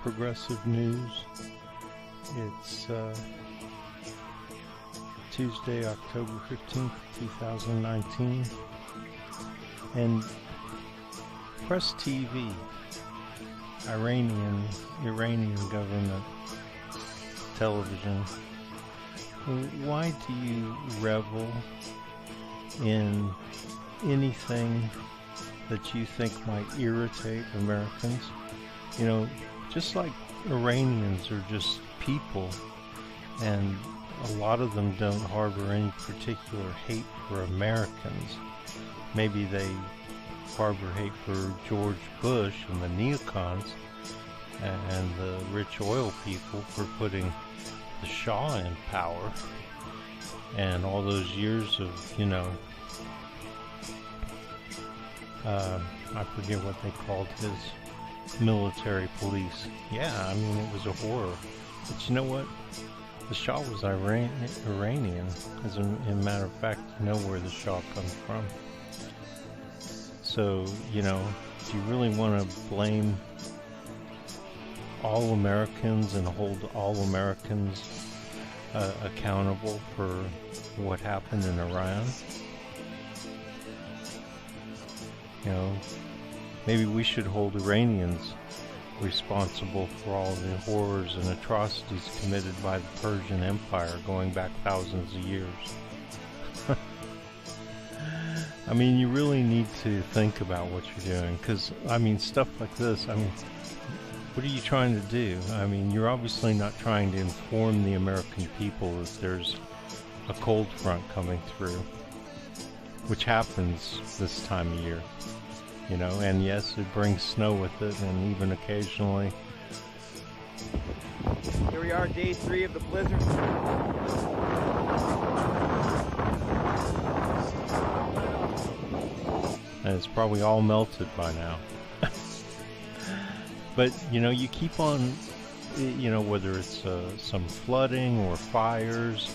Progressive News. It's Tuesday, October 15th, 2019. And Press TV, Iranian government television. Why do you revel in anything that you think might irritate Americans? You know, just like Iranians are just people, and a lot of them don't harbor any particular hate for Americans. Maybe they harbor hate for George Bush and the neocons and the rich oil people for putting the Shah in power, and all those years of, I forget what they called his military police. Yeah, I mean, it was a horror. But you know what? The Shah was Iranian. As a matter of fact, you know where the Shah comes from. So, do you really want to blame all Americans and hold all Americans accountable for what happened in Iran? Maybe we should hold Iranians responsible for all the horrors and atrocities committed by the Persian Empire going back thousands of years. I mean, you really need to think about what you're doing, because, stuff like this, what are you trying to do? You're obviously not trying to inform the American people that there's a cold front coming through, which happens this time of year, and yes, it brings snow with it, and even occasionally. Here we are, day 3 of the blizzard. And it's probably all melted by now. But, you keep on, whether it's some flooding or fires,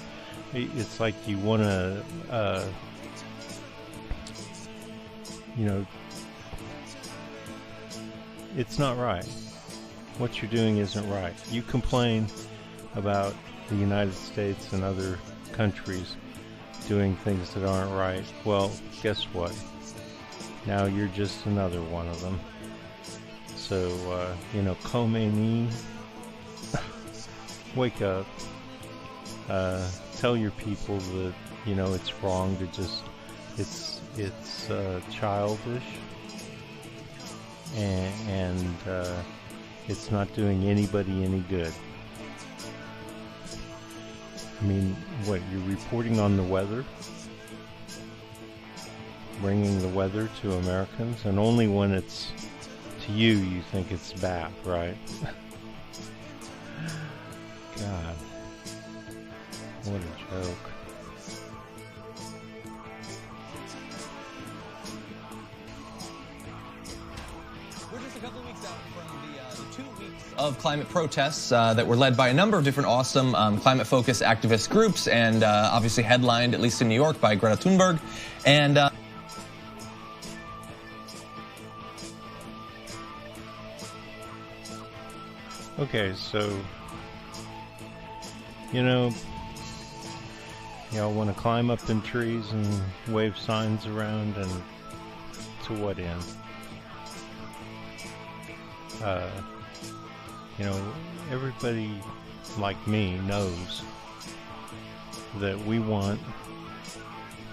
it's like you want to, it's not right. What you're doing isn't right. You complain about the United States and other countries doing things that aren't right. Well, guess what? Now you're just another one of them. So, Khomeini, wake up. Tell your people that, it's wrong to just, it's childish, and it's not doing anybody any good. What, you're reporting on the weather? Bringing the weather to Americans, and only when it's to you think it's bad, right? God, what a joke. We're just a couple of weeks out from the 2 weeks of climate protests that were led by a number of different awesome climate-focused activist groups, and obviously headlined, at least in New York, by Greta Thunberg. And okay, so, y'all want to climb up in trees and wave signs around, and to what end? Everybody like me knows that we want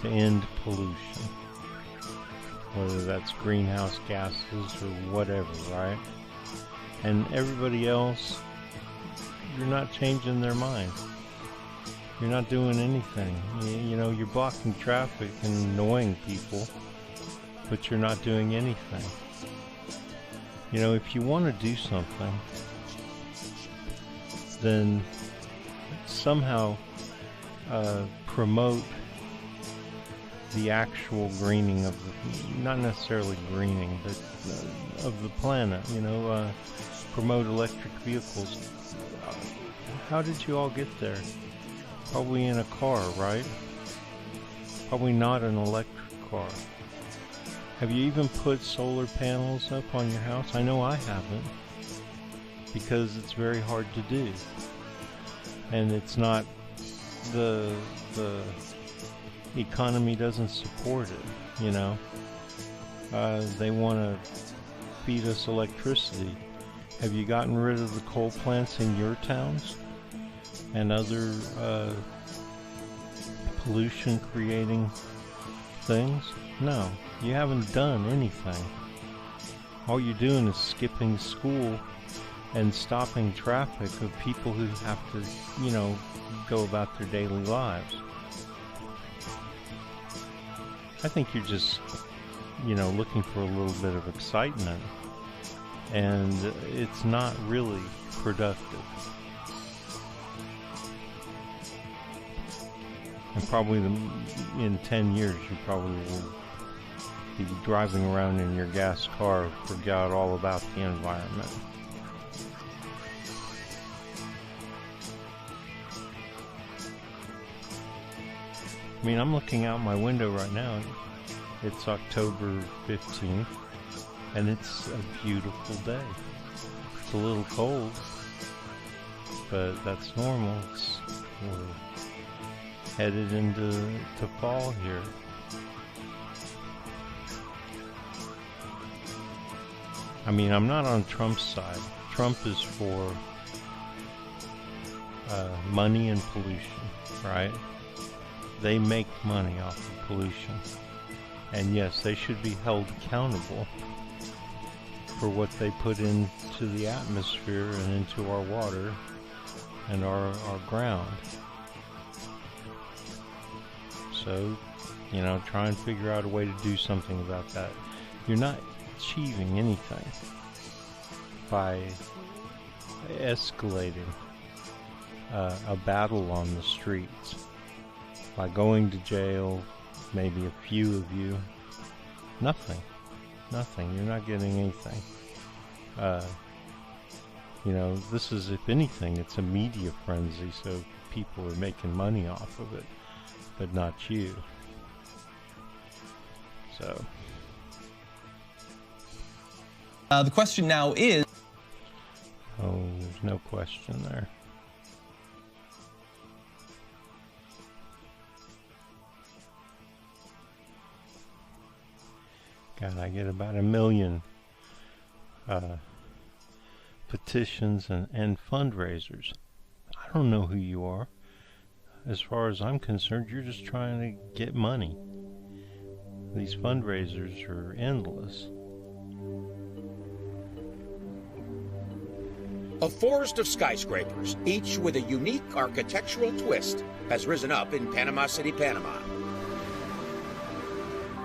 to end pollution, whether that's greenhouse gases or whatever, right? And everybody else, you're not changing their mind. You're not doing anything. You're blocking traffic and annoying people, but you're not doing anything. If you want to do something, then somehow promote the actual greening of not necessarily greening, but of the planet, promote electric vehicles. How did you all get there? Probably in a car, right? Probably not an electric car. Have you even put solar panels up on your house? I know I haven't. because it's very hard to do, and it's not the economy doesn't support it. You know, they want to feed us electricity. Have you gotten rid of the coal plants in your towns and other pollution creating things? No, you haven't done anything. All you're doing is skipping school and stopping traffic of people who have to, you know, go about their daily lives. I think you're just, you know, looking for a little bit of excitement, and it's not really productive. And probably in 10 years you probably will be driving around in your gas car, forgot all about the environment. I mean, I'm looking out my window right now. It's October 15th, and it's a beautiful day. It's a little cold, but that's normal. We're headed into fall here. I mean, I'm not on Trump's side. Trump is for money and pollution, right? They make money off of pollution. And yes, they should be held accountable for what they put into the atmosphere and into our water and our ground. So, you know, try and figure out a way to do something about that. You're not achieving anything by escalating a battle on the streets, by going to jail, maybe a few of you. Nothing. You're not getting anything. You know, this is, if anything, it's a media frenzy, so people are making money off of it, but not you. So the question now is... Oh, there's no question there. God, I get about 1 million petitions and fundraisers. I don't know who you are. As far as I'm concerned, you're just trying to get money. These fundraisers are endless. A forest of skyscrapers, each with a unique architectural twist, has risen up in Panama City, Panama.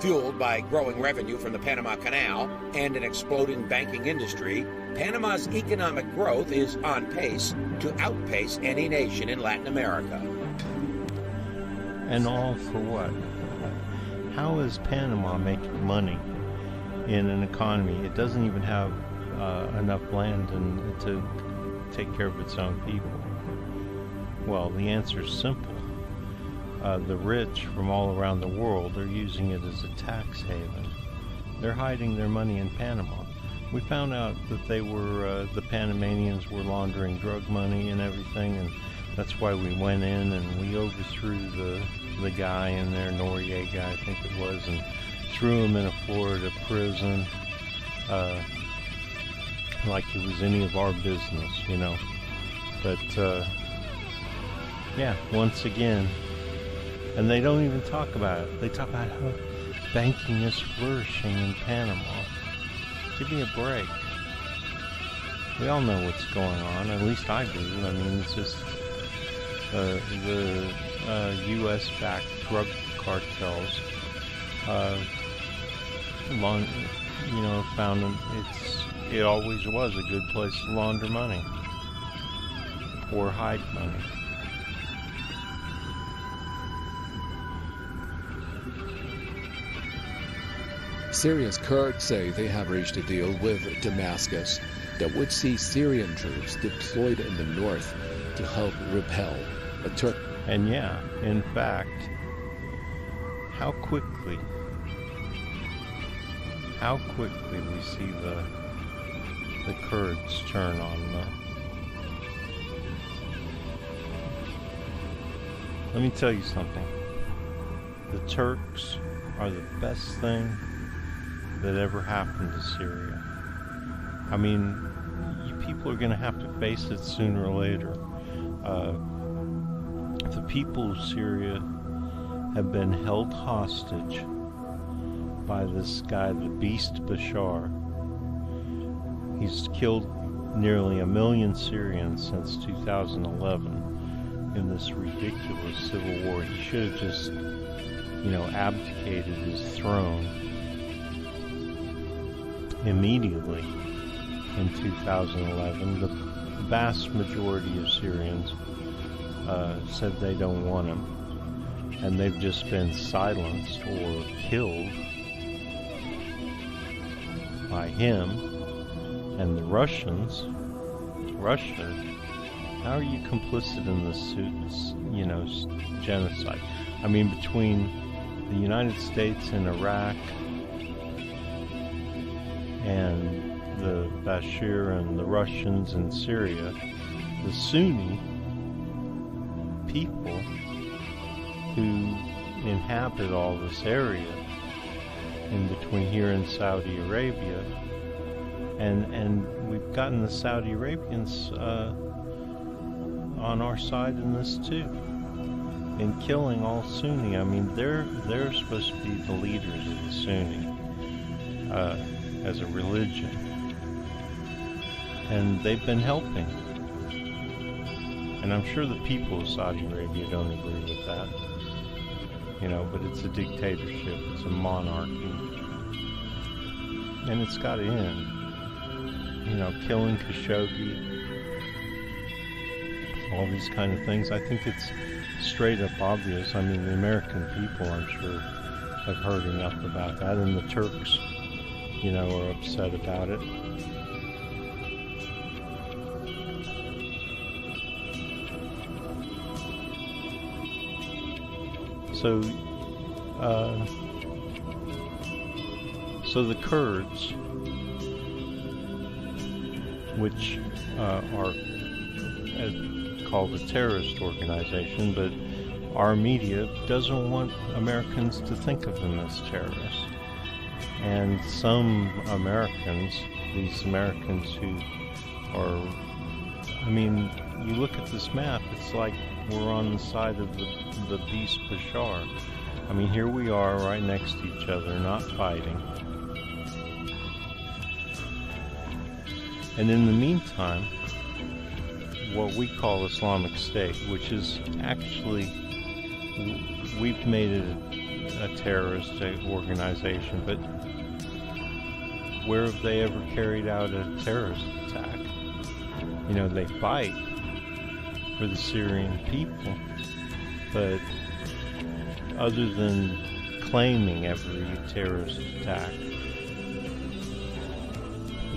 Fueled by growing revenue from the Panama Canal and an exploding banking industry, Panama's economic growth is on pace to outpace any nation in Latin America. And all for what? How is Panama making money in an economy? It doesn't even have enough land to take care of its own people. Well, the answer is simple. The rich from all around the world are using it as a tax haven. They're hiding their money in Panama. We found out that they were, the Panamanians were laundering drug money and everything, and that's why we went in and we overthrew the guy in there, Noriega, I think it was, and threw him in a Florida prison, like it was any of our business, you know. But, yeah, once again, and they don't even talk about it. They talk about how banking is flourishing in Panama. Give me a break. We all know what's going on. At least I do. I mean, it's just the U.S.-backed drug cartels. Found it always was a good place to launder money or hide money. Syria's Kurds say they have reached a deal with Damascus that would see Syrian troops deployed in the north to help repel a Turk. And yeah, in fact, how quickly we see the Kurds turn on Let me tell you something. The Turks are the best thing that ever happened to Syria. I mean, you people are going to have to face it sooner or later. The people of Syria have been held hostage by this guy, the Beast Bashar. He's killed nearly 1 million Syrians since 2011 in this ridiculous civil war. He should have just, abdicated his throne immediately in 2011. The vast majority of Syrians said they don't want him, and they've just been silenced or killed by him. And the Russians, Russia, how are you complicit in this, genocide? I mean, between the United States and Iraq and the Bashir and the Russians in Syria, the Sunni people who inhabit all this area in between here and Saudi Arabia, and we've gotten the Saudi Arabians on our side in this too, in killing all Sunni. I mean, they're supposed to be the leaders of the Sunni as a religion, and they've been helping. And I'm sure the people of Saudi Arabia don't agree with that, but it's a dictatorship, it's a monarchy, and it's got to end. Killing Khashoggi, all these kind of things. I think it's straight up obvious. I mean, the American people, I'm sure, have heard enough about that, and the Turks, are upset about it. So the Kurds, which are called a terrorist organization, but our media doesn't want Americans to think of them as terrorists. And some Americans, these Americans who are, I mean, you look at this map, it's like we're on the side of the Beast Bashar. I mean, here we are right next to each other, not fighting. And in the meantime, what we call Islamic State, which is actually, we've made it a terrorist organization, but where have they ever carried out a terrorist attack? They fight for the Syrian people, but other than claiming every terrorist attack,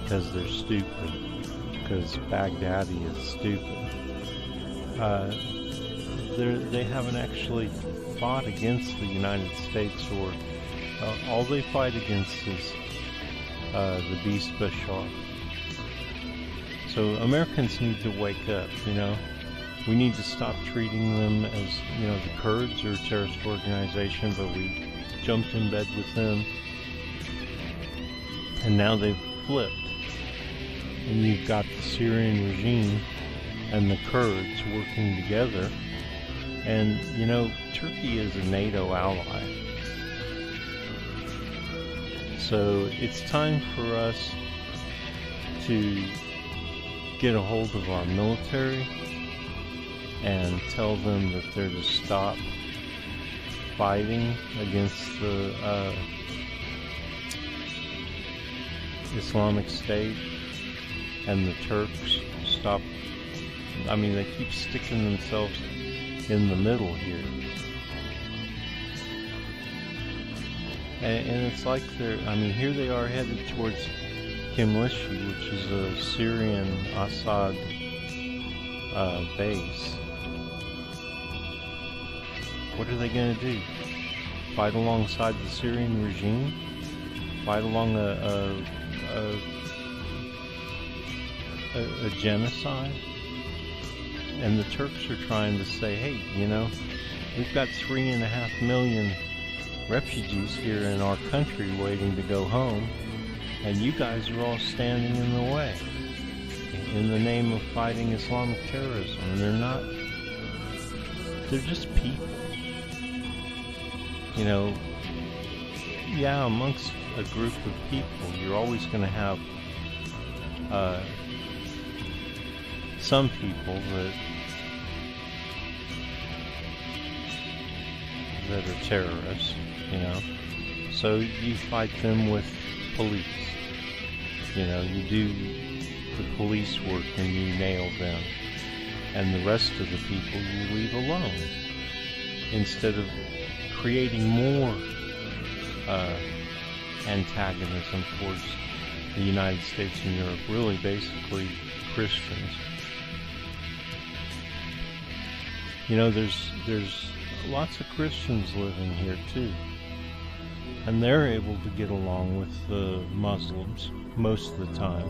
because they're stupid, because Baghdadi is stupid, they haven't actually fought against the United States, or all they fight against is the Beast Bashar. So Americans need to wake up, We need to stop treating them as, the Kurds are a terrorist organization, but we jumped in bed with them, and now they've flipped. And you've got the Syrian regime and the Kurds working together. And, Turkey is a NATO ally. So it's time for us to get a hold of our military and tell them that they're to stop fighting against the Islamic State and the Turks. Stop. I mean, they keep sticking themselves in the middle here. And it's like here they are headed towards Kimlishi, which is a Syrian Assad base. What are they going to do? Fight alongside the Syrian regime? Fight along a genocide? And the Turks are trying to say, hey, We've got 3.5 million refugees here in our country waiting to go home, and you guys are all standing in the way in the name of fighting Islamic terrorism. And they're not, they're just people. You know, yeah, amongst a group of people, you're always going to have some people that are terrorists, you know. So you fight them with police. You know, you do the police work and you nail them. And the rest of the people you leave alone. Instead of creating more antagonism towards the United States and Europe, really basically Christians. You know, there's lots of Christians living here too, and they're able to get along with the Muslims most of the time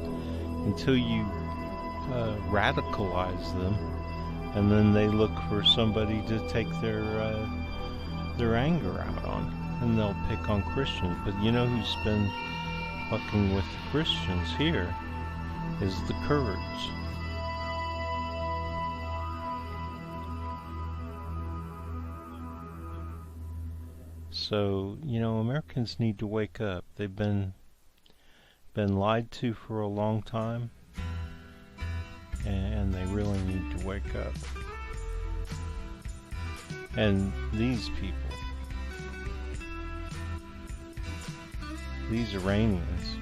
until you radicalize them, and then they look for somebody to take their anger out on, and they'll pick on Christians. But you know who's been fucking with the Christians here is the Kurds. So, you know, Americans need to wake up. They've been lied to for a long time, and they really need to wake up. And these people, these Iranians,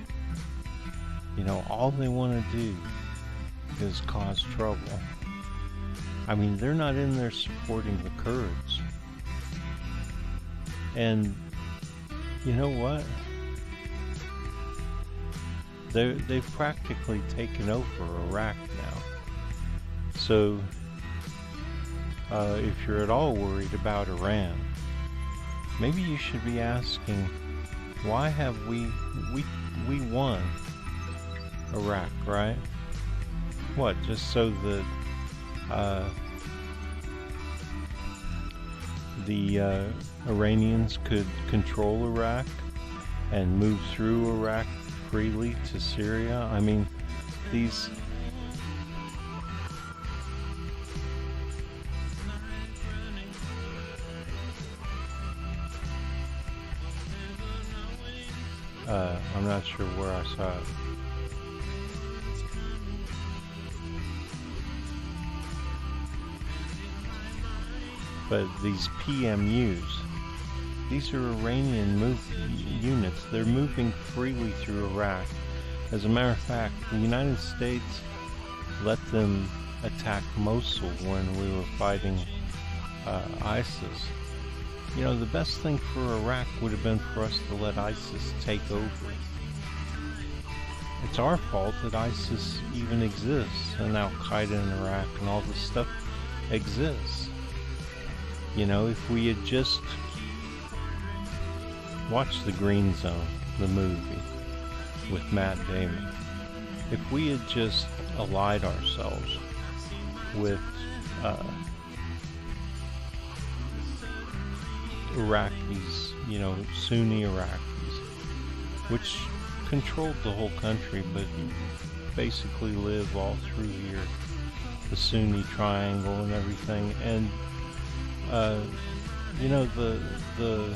you know, all they want to do is cause trouble. I mean, they're not in there supporting the Kurds. And you know what? They've practically taken over Iraq now. So if you're at all worried about Iran, maybe you should be asking, why have we won Iraq, right? What, just so that the Iranians could control Iraq and move through Iraq freely to Syria? I mean, these I'm not sure where I saw it. But these PMUs, these are Iranian units. They're moving freely through Iraq. As a matter of fact, the United States let them attack Mosul when we were fighting ISIS. You know, the best thing for Iraq would have been for us to let ISIS take over. It's our fault that ISIS even exists, and Al-Qaeda in Iraq and all this stuff exists. You know, if we had just watched The Green Zone, the movie, with Matt Damon, if we had just allied ourselves with Iraqis, you know, Sunni Iraqis, which controlled the whole country, but basically live all through here, the Sunni Triangle and everything, and you know, the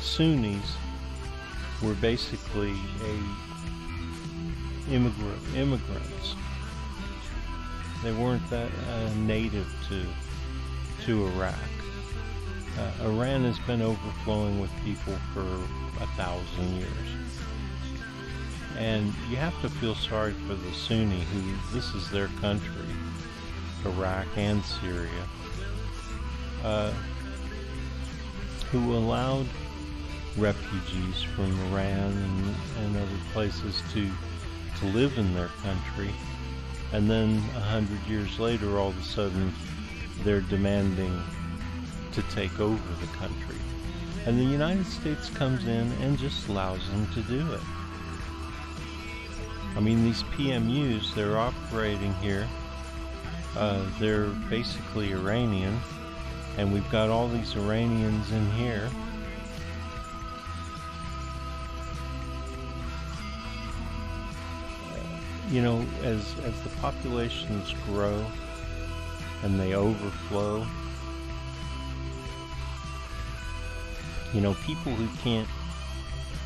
Sunnis were basically immigrants. They weren't that native to Iraq. Iran has been overflowing with people for 1,000 years. And you have to feel sorry for the Sunni, who this is their country, Iraq and Syria, who allowed refugees from Iran and other places to live in their country, and then 100 years later, all of a sudden, they're demanding to take over the country. And the United States comes in and just allows them to do it. I mean, these PMUs, they're operating here. They're basically Iranian, And we've got all these Iranians in here. You know, as the populations grow and they overflow, you know, people who can't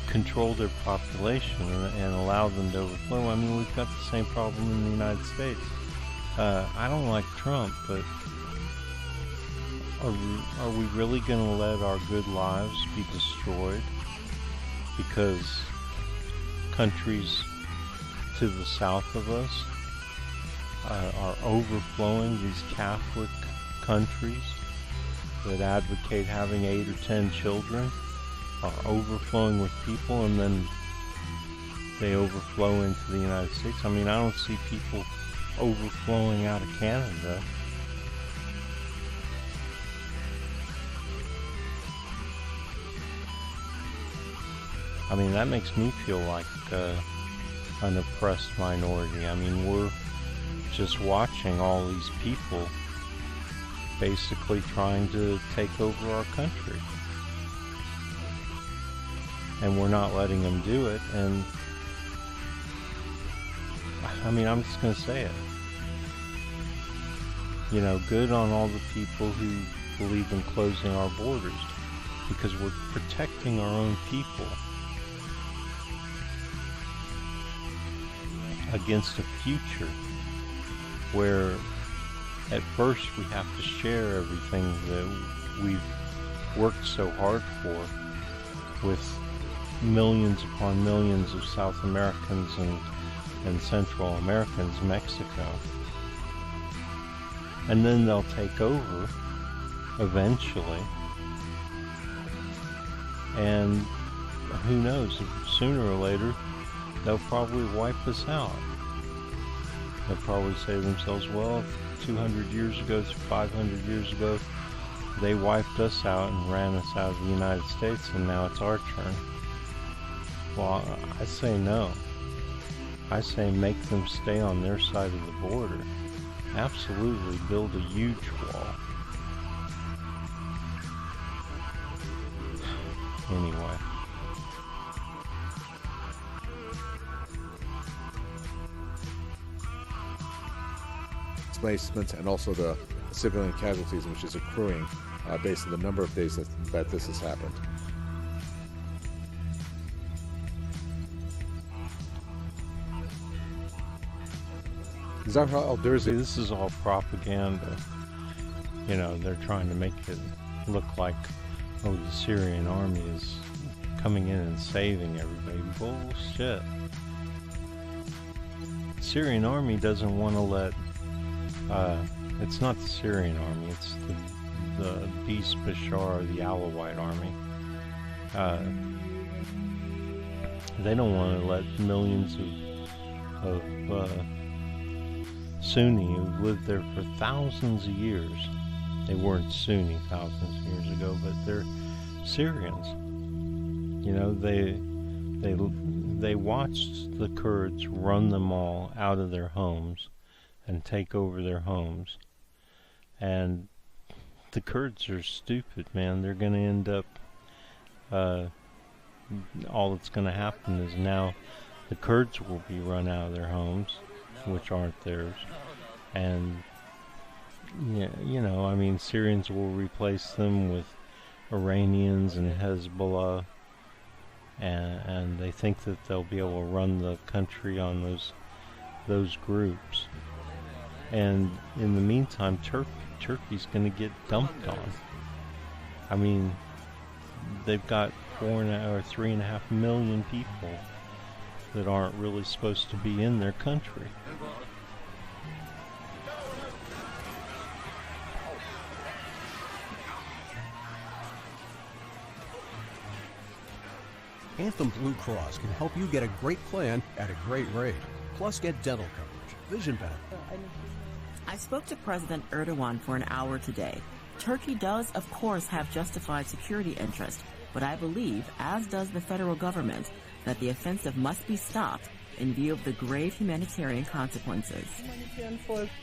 control their population and allow them to overflow. I mean, we've got the same problem in the United States. I don't like Trump, but are we really going to let our good lives be destroyed because countries to the south of us are overflowing, these Catholic countries that advocate having 8 or 10 children are overflowing with people, and then they overflow into the United States? I mean, I don't see people overflowing out of Canada. I mean, that makes me feel like an oppressed minority. I mean, we're just watching all these people basically trying to take over our country. And we're not letting them do it. And I mean, I'm just going to say it. You know, good on all the people who believe in closing our borders, because we're protecting our own people against a future where at first we have to share everything that we've worked so hard for with millions upon millions of South Americans and Central Americans, Mexico. And then they'll take over eventually. And who knows, sooner or later, they'll probably wipe us out. They'll probably say to themselves, well, 200 years ago, 500 years ago, they wiped us out and ran us out of the United States, and now it's our turn. Well, I say no. I say make them stay on their side of the border. Absolutely build a huge wall. Anyway. Displacement and also the civilian casualties which is accruing based on the number of days that this has happened. Zahra al-Derzi. This is all propaganda. You know, they're trying to make it look like, oh, the Syrian army is coming in and saving everybody. Bullshit. The Syrian army doesn't want to let, it's not the Syrian army, it's the Beast Bashar, the Alawite army. They don't want to let millions of Sunni who've lived there for thousands of years. They weren't Sunni thousands of years ago, but they're Syrians. You know, they watched the Kurds run them all out of their homes and take over their homes. And the Kurds are stupid, man. They're going to end up, all that's going to happen is now the Kurds will be run out of their homes, which aren't theirs. And, you know, I mean, Syrians will replace them with Iranians and Hezbollah. And they think that they'll be able to run the country on those groups. And in the meantime, Turkey's going to get dumped on. I mean, they've got 3.5 million people that aren't really supposed to be in their country. Anthem Blue Cross can help you get a great plan at a great rate. Plus, get dental coverage, vision benefit. I spoke to President Erdogan for an hour today. Turkey does, of course, have justified security interest, but I believe, as does the federal government, that the offensive must be stopped in view of the grave humanitarian consequences.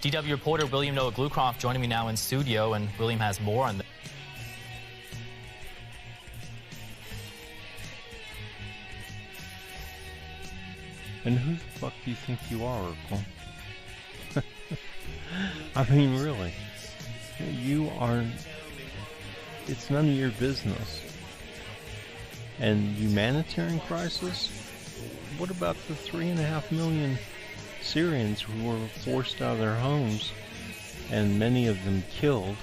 DW reporter William Noah Glucroft joining me now in studio, and William has more on And who the fuck do you think you are, Urkel? I mean, really. You aren't... It's none of your business. And humanitarian crisis? What about the 3.5 million Syrians who were forced out of their homes and many of them killed?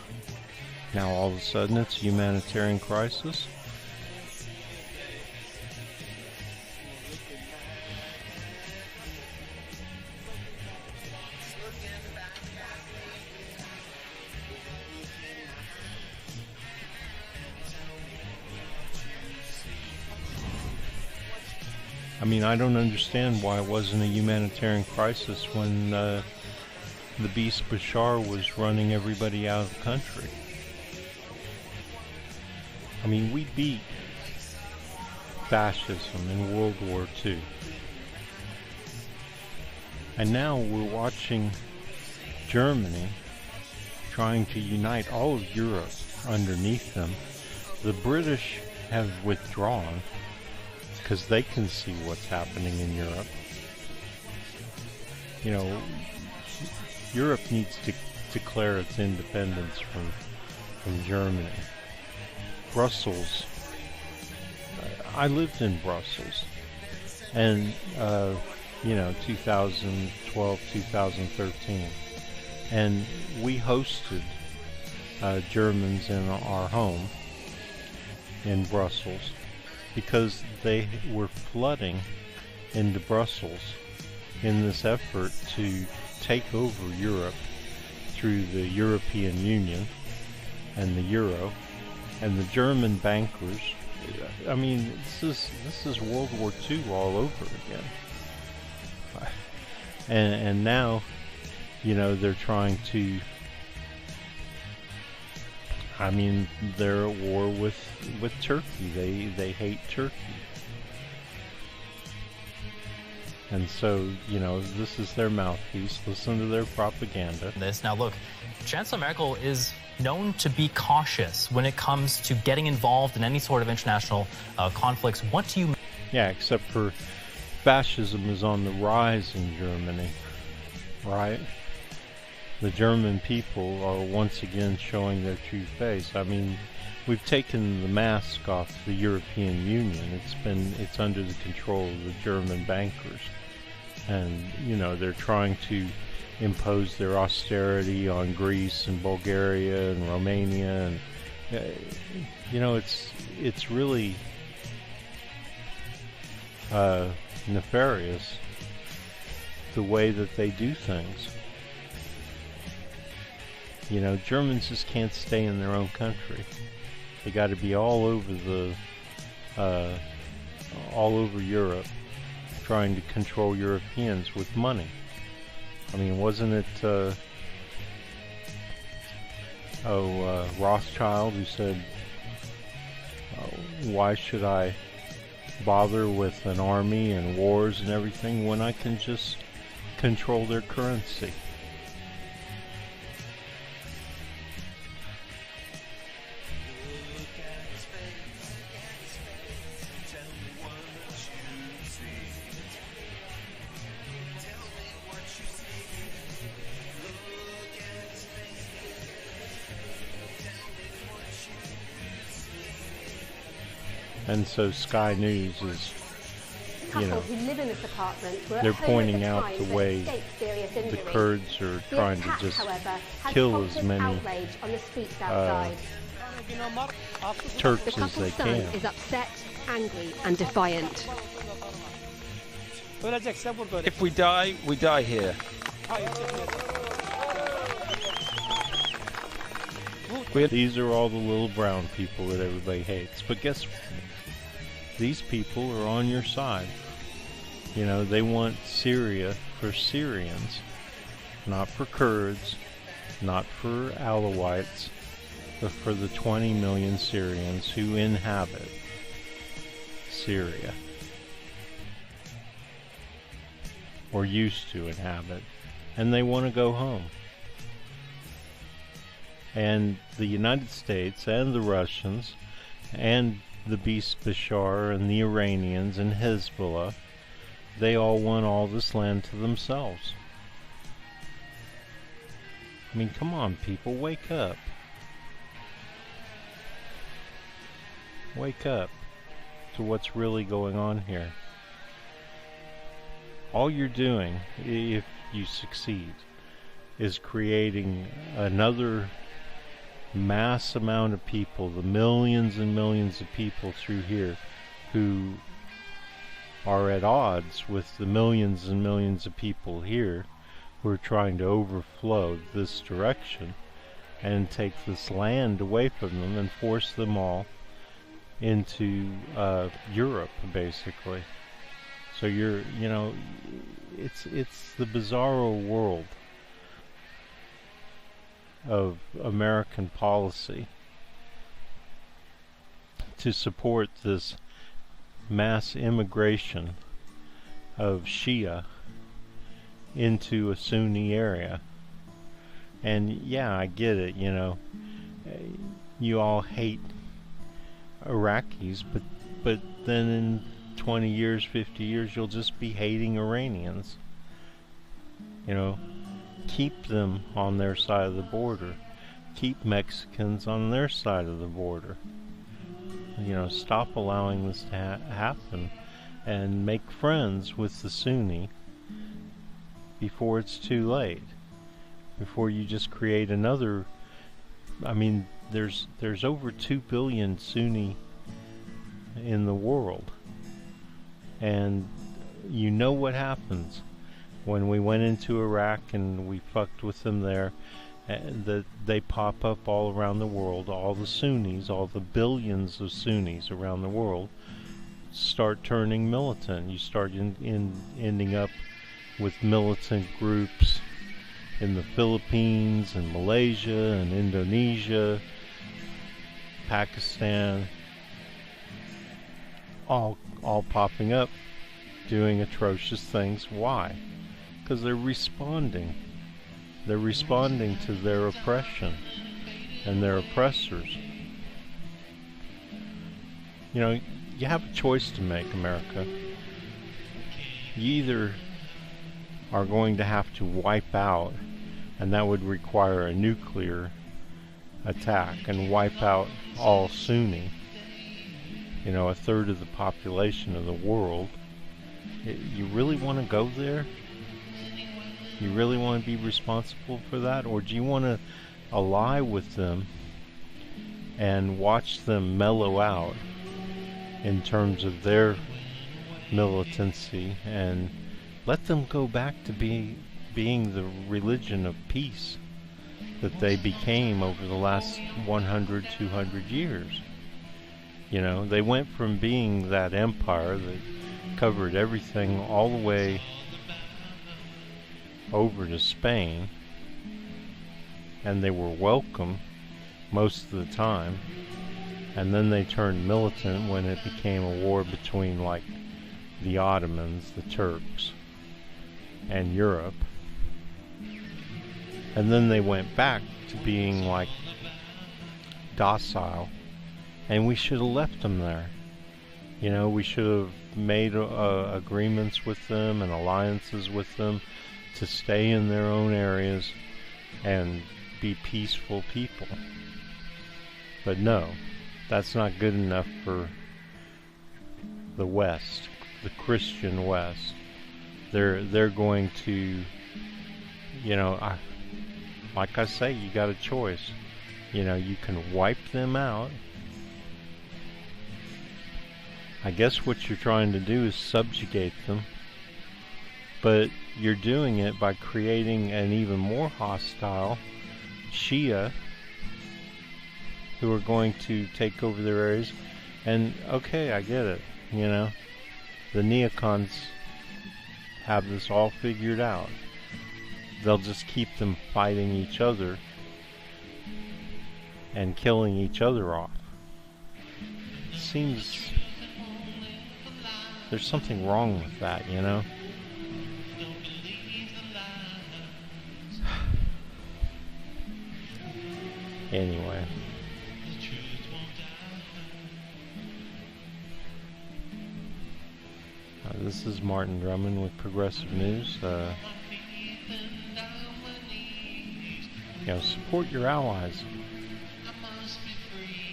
Now all of a sudden it's a humanitarian crisis? I mean, I don't understand why it wasn't a humanitarian crisis when the beast Bashar was running everybody out of the country. I mean, we beat fascism in World War II. And now we're watching Germany trying to unite all of Europe underneath them. The British have withdrawn because they can see what's happening in Europe. You know, Europe needs to declare its independence from Germany. Brussels, I lived in Brussels, and 2012, 2013, and we hosted Germans in our home in Brussels, because they were flooding into Brussels in this effort to take over Europe through the European Union and the Euro, and the German bankers. I mean, this is World War II all over again. And now, you know, they're trying to... I mean, they're at war with Turkey. They hate Turkey. And so, you know, this is their mouthpiece. Listen to their propaganda. Now look, Chancellor Merkel is known to be cautious when it comes to getting involved in any sort of international conflicts. What do you... Yeah, except for fascism is on the rise in Germany, right? The German people are once again showing their true face. I mean, we've taken the mask off the European Union. It's under the control of the German bankers. And, you know, they're trying to impose their austerity on Greece and Bulgaria and Romania. And, you know, it's really nefarious the way that they do things. You know, Germans just can't stay in their own country. They got to be all over Europe, trying to control Europeans with money. I mean, wasn't it Rothschild who said, "Why should I bother with an army and wars and everything when I can just control their currency?" And so Sky News is, you know, they're pointing out the way the Kurds are trying to just kill as many Turks as they can. Is upset, angry, and defiant. If we die here. These are all the little brown people that everybody hates. But guess what? These people are on your side. You know, they want Syria for Syrians, not for Kurds, not for Alawites, but for the 20 million Syrians who inhabit Syria, or used to inhabit, and they want to go home. And the United States and the Russians and the beast Bashar and the Iranians and Hezbollah they all want all this land to themselves. I mean, come on, people, wake up. Wake up to what's really going on here. All you're doing, if you succeed, is creating another mass amount of people, the millions and millions of people through here who are at odds with the millions and millions of people here who are trying to overflow this direction and take this land away from them and force them all into Europe, basically. So you're, you know, it's the bizarro world of American policy to support this mass immigration of Shia into a Sunni area. And yeah, I get it, you know, you all hate Iraqis, but then in 20 years, 50 years, you'll just be hating Iranians. You know, keep them on their side of the border. Keep Mexicans on their side of the border. You know, stop allowing this to happen and make friends with the Sunni before it's too late. Before you just create another. I mean, there's over 2 billion Sunni in the world. And you know what happens when we went into Iraq and we fucked with them there, that they pop up all around the world. All the Sunnis, all the billions of Sunnis around the world start turning militant. You start ending up with militant groups in the Philippines and Malaysia and Indonesia, Pakistan, all popping up, doing atrocious things. Why? Because they're responding. They're responding to their oppression and their oppressors. You know, you have a choice to make, America. You either are going to have to wipe out, and that would require a nuclear attack, and wipe out all Sunni, you know, a third of the population of the world. You really want to go there? You really want to be responsible for that? Or do you want to ally with them and watch them mellow out in terms of their militancy and let them go back to being the religion of peace that they became over the last 100, 200 years? You know, they went from being that empire that covered everything all the way over to Spain, and they were welcome most of the time, and then they turned militant when it became a war between, like, the Ottomans, the Turks, and Europe, and then they went back to being, like, docile, and we should have left them there. You know, we should have made agreements with them and alliances with them to stay in their own areas and be peaceful people. But no, that's not good enough for the West, the Christian West. They're going to, you know, like I say, you got a choice. You know, you can wipe them out. I guess what you're trying to do is subjugate them, but you're doing it by creating an even more hostile Shia who are going to take over their areas. And okay, I get it, you know, the neocons have this all figured out. They'll just keep them fighting each other and killing each other off. It seems there's something wrong with that, you know? Anyway. This This is Martin Drummond with Progressive News. Support your allies.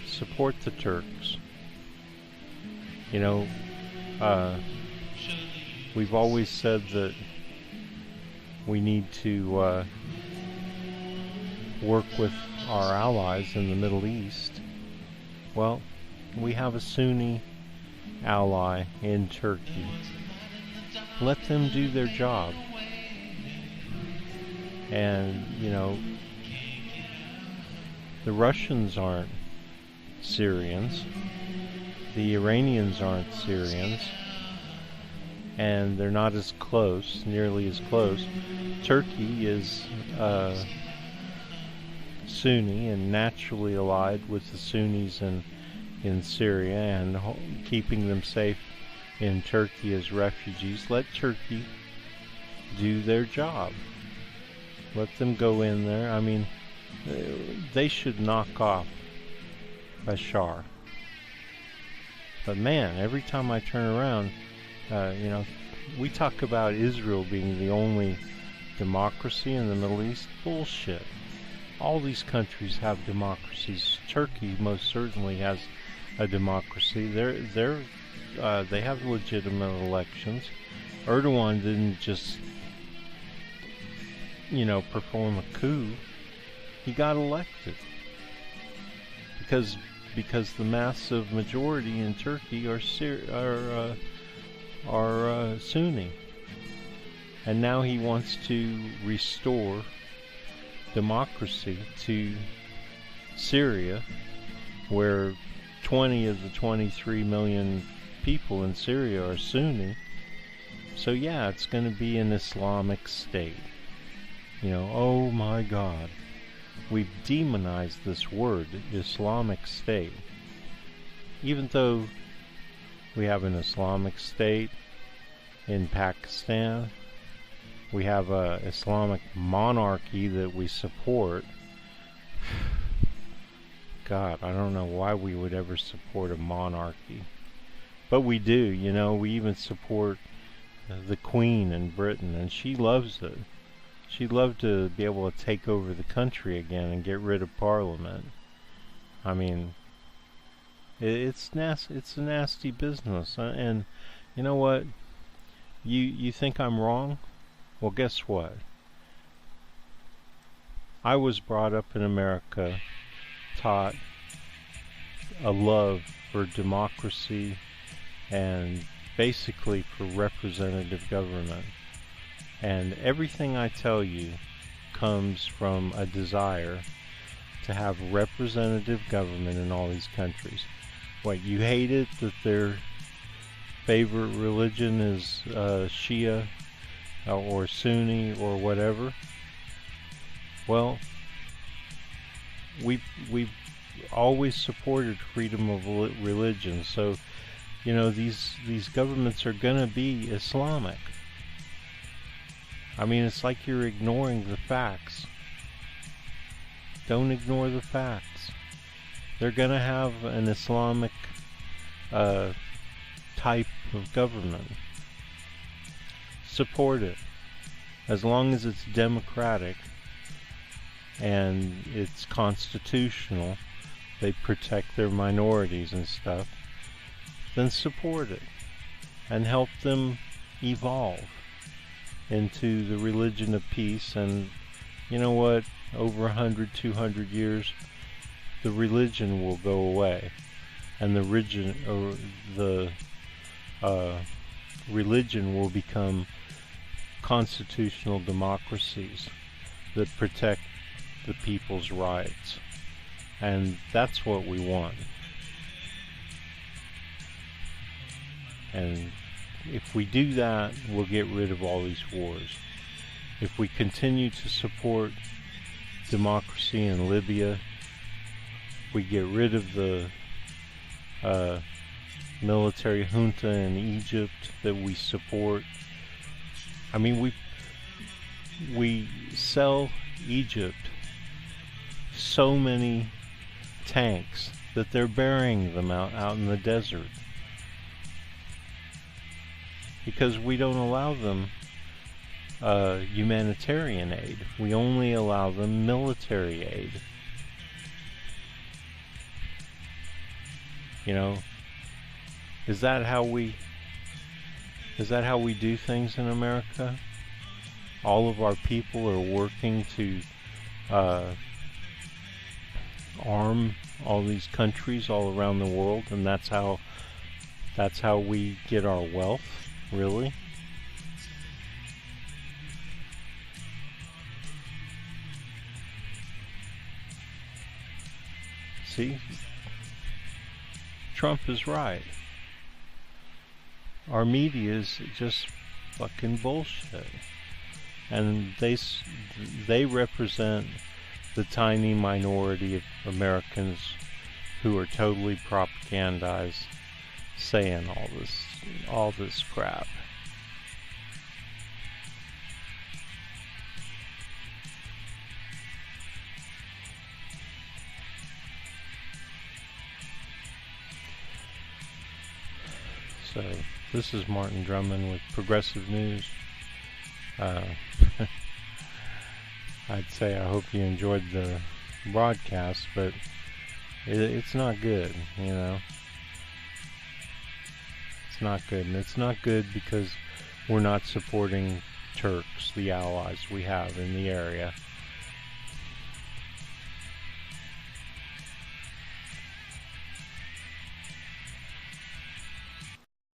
Support the Turks. We've always said that we need to work with our allies in the Middle East. Well, we have a Sunni ally in Turkey. Let them do their job. And, the Russians aren't Syrians. The Iranians aren't Syrians. And they're not as close, nearly as close. Turkey is Sunni and naturally allied with the Sunnis in Syria and keeping them safe in Turkey as refugees. Let Turkey do their job. Let them go in there. I mean, they should knock off Bashar. But man, every time I turn around, we talk about Israel being the only democracy in the Middle East. Bullshit. All these countries have democracies. Turkey most certainly has a democracy. They have legitimate elections. Erdogan didn't just, perform a coup. He got elected because the massive majority in Turkey are Sunni, and now he wants to restore democracy to Syria, where 20 of the 23 million people in Syria are Sunni. So yeah, it's going to be an Islamic state. Oh my God. We've demonized this word, Islamic State. Even though we have an Islamic State in Pakistan, we have a Islamic monarchy that we support. God, I don't know why we would ever support a monarchy. But we do, we even support the Queen in Britain, and she loves it. She'd love to be able to take over the country again and get rid of Parliament. I mean, it's nasty. It's a nasty business. And you know what? You think I'm wrong? Well, guess what? I was brought up in America, taught a love for democracy and basically for representative government. And everything I tell you comes from a desire to have representative government in all these countries. What, you hate it that their favorite religion is Shia or Sunni or whatever? Well, we've always supported freedom of religion. So, these governments are going to be Islamic. I mean, it's like you're ignoring the facts. Don't ignore the facts. They're going to have an Islamic type of government. Support it. As long as it's democratic and it's constitutional, they protect their minorities and stuff, then support it and help them evolve into the religion of peace. And you know what? Over 100, 200 years, the religion will go away, and the religion will become constitutional democracies that protect the people's rights. And that's what we want. And if we do that, we'll get rid of all these wars. If we continue to support democracy in Libya, we get rid of the military junta in Egypt that we support. I mean, we sell Egypt so many tanks that they're burying them out in the desert. because we don't allow them humanitarian aid. We only allow them military aid. You know, is that how we do things in America? All of our people are working to arm all these countries all around the world, and that's how we get our wealth, really? See? Trump is right. Our media is just fucking bullshit. And they represent the tiny minority of Americans who are totally propagandized, saying all this crap. So, this is Martin Drummond with Progressive News. I'd say I hope you enjoyed the broadcast, but it's not good, you know. It's not good, and it's not good because we're not supporting Turks, the allies we have in the area.